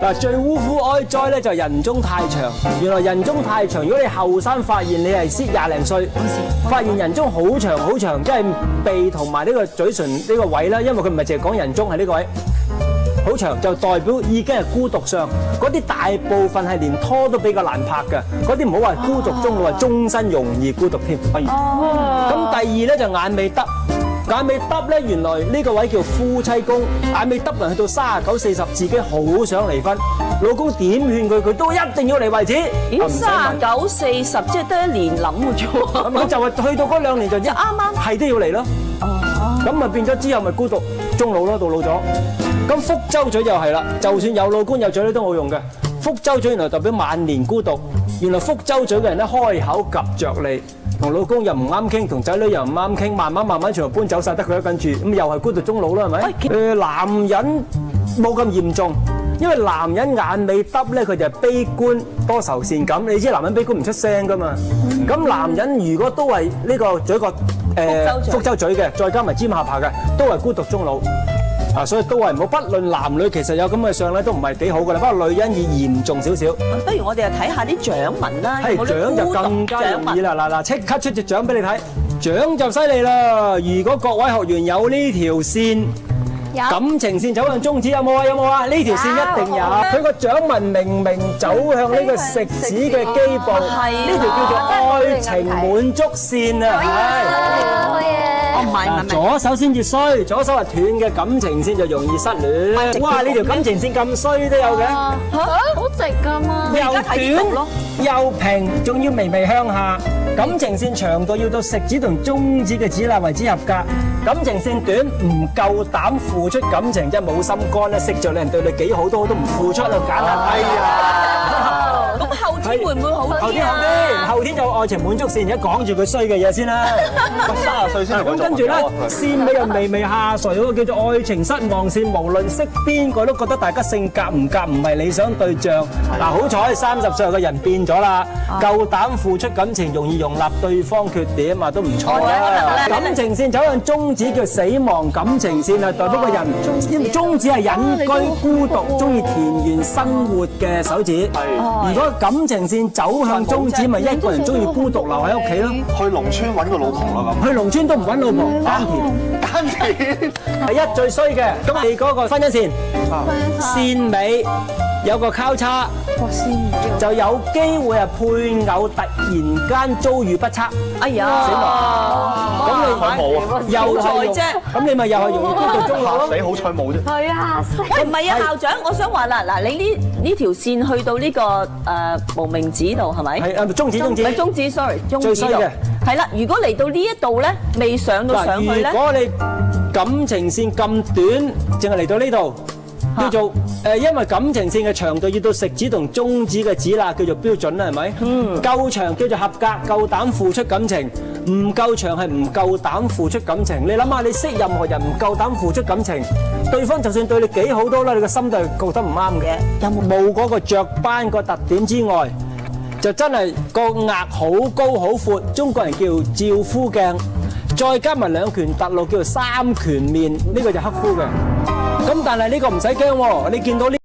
嗱，最嗚呼哀哉咧就人中太長。原來人中太長，如果你後生發現你係先20零歲，發現人中好長好長，即係鼻同埋呢個嘴唇呢個位啦，因為佢唔係淨係講人中，係呢個位好長，就代表已經係孤獨相。嗰啲大部分係連拖都比較難拍嘅，嗰啲唔好話孤獨終老，係終身容易孤獨添。咁第二咧就眼尾耷。眼尾耷咧，原來呢個位叫夫妻宮。眼尾耷人去到39、40，自己好想離婚，老公點勸佢，佢都一定要離為止。39、40，即係得1年諗嘅啫喎。咁佢就係去到嗰2年就啱係都要離咯。咁咪變咗之後咪孤獨終老咯，到老咗。咁福州嘴就係啦，就算有老公有仔女都冇用嘅。福州嘴原來代表晚年孤獨。原來福州嘴嘅人咧，開口及着脷。同老公又唔啱傾，同仔女又唔啱傾，慢慢全部搬走晒，得佢一個人住，咁又係孤獨終老啦，係咪？男人冇咁嚴重，因為男人眼尾耷咧，佢就係悲觀多愁善感。你知男人悲觀唔出聲噶嘛？咁男人如果都係呢個嘴角福州嘴嘅，再加埋尖下巴嘅，都係孤獨終老。所以都係唔好，不論男女，其實有咁嘅相咧，都唔係幾好噶啦。不過女人要嚴重少少。不如我哋就睇下啲掌紋啦。係掌就更加容易啦！嗱，即刻出隻掌俾你睇，掌就犀利啦！如果各位學員有呢條線，感情線走向終止，有冇啊？有冇啊？呢條線一定有。佢個掌紋明走向呢個食指嘅基部，呢條叫做愛情滿足線啊！唔係左手先至衰，左手係斷嘅感情線就容易失戀。哇！呢條感情線咁衰都有嘅，好直㗎嘛，又短又平，仲要微向下。感情線長度要到食指同中指嘅指罅為之合格。感情線短唔夠膽付出感情，即係冇心肝咧，識著你人對你幾好都唔付出就揀下。哎呀！咁後天會唔會好啲啊？後天就愛情滿足線，而家講住佢衰嘅嘢先啦。30歲先嚟講。咁跟住咧，線尾又微下垂，嗰個叫做愛情失望線。無論識邊個都覺得大家性格唔夾，唔係理想對象。嗱，好彩30歲嘅人變咗啦，夠膽付出感情，容易容納對方缺點啊，都唔錯嘅。感情線走向終止叫死亡感情線啊，代表個人終止係隱居孤獨，中意田園生活嘅手指。如果感情線走向終止，咪一個人中意孤獨留喺屋企咯。去農村揾個老婆啦咁。去農村都唔揾老婆，丹田係一最衰嘅。咁你嗰個婚姻線，線尾有個交叉，就有機會係配偶突然間遭遇不測，哎呀，死亡。咁你又係啫，咁你咪又係容易孤獨終老咯。你好彩冇啫。係啊，喂，唔係啊，校長，我想話啦，嗱，你呢條線去到呢個無名指度係咪？係終止。唔係中指 ，sorry， 中指度。最衰嘅係啦，如果嚟到呢一度咧，未上到上去咧，如果你感情線咁短，淨係嚟到呢度，叫做因為感情線嘅長度要到食指同中指嘅指罅叫做標準啦，係咪？夠長叫做合格，夠膽付出感情；唔夠長係唔夠膽付出感情。你諗下，你識任何人唔夠膽付出感情，對方就算對你幾好都啦，你個心都係覺得唔啱嘅。冇嗰個雀斑個特點之外，就真係個額好高好闊，中國人叫趙夫鏡，再加埋2拳突露叫做3拳面，呢個就克夫嘅。咁但係呢個唔使驚喎，你見到呢？